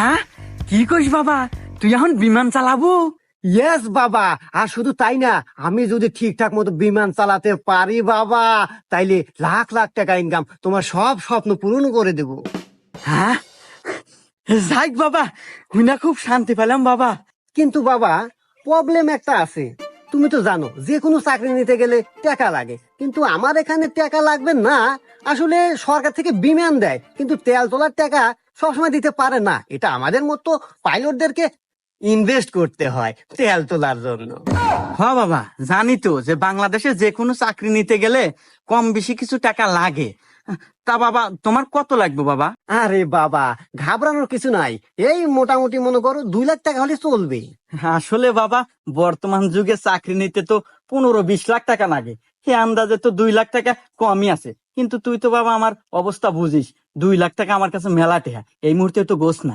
হ্যাঁ, কি কইস বাবা, তুই এখন বিমান চালাবো? ইয়েস বাবা, আর শুধু তাই না, আমি যদি ঠিকঠাক মতো বিমান চালাতে পারি বাবা, তাইলে লাখ লাখ টাকা ইনকাম, তোমার সব স্বপ্ন পূরণ করে দেব। হ্যাঁ, যাক বাবা, হুইনা খুব শান্তি পেলাম বাবা। কিন্তু বাবা, প্রবলেম একটা আছে। তুমি তো জানো যে কোনো চাকরি নিতে গেলে টাকা লাগে, কিন্তু আমার এখানে টাকা লাগবে না। আসলে সরকার থেকে বিমান দেয়, কিন্তু তেল তোলার টাকা সবসময় দিতে পারে না। এটা আমাদের মতো পাইলটদেরকে ইনভেস্ট করতে হয় তেল তোলার জন্য। হ্যাঁ বাবা, জানি তো যে বাংলাদেশে যে কোনো চাকরি নিতে গেলে কম বেশি কিছু টাকা লাগে। তা বাবা, তোমার কত লাগবে বাবা? আরে বাবা, ঘাবড়ানোর কিছু নাই। এই মোটামুটি মনে করো 2 লাখ টাকা হলে চলবে। আসলে বাবা, বর্তমান যুগে চাকরি নিতে তো 15-20 লাখ টাকা লাগে। সে আন্দাজে তো 2 লাখ টাকা কমই আছে। কিন্তু তুই তো বাবা আমার অবস্থা বুঝিস, 2 লাখ টাকা আমার কাছে মেলা টেহা, এই মুহূর্তে তো গোছ না।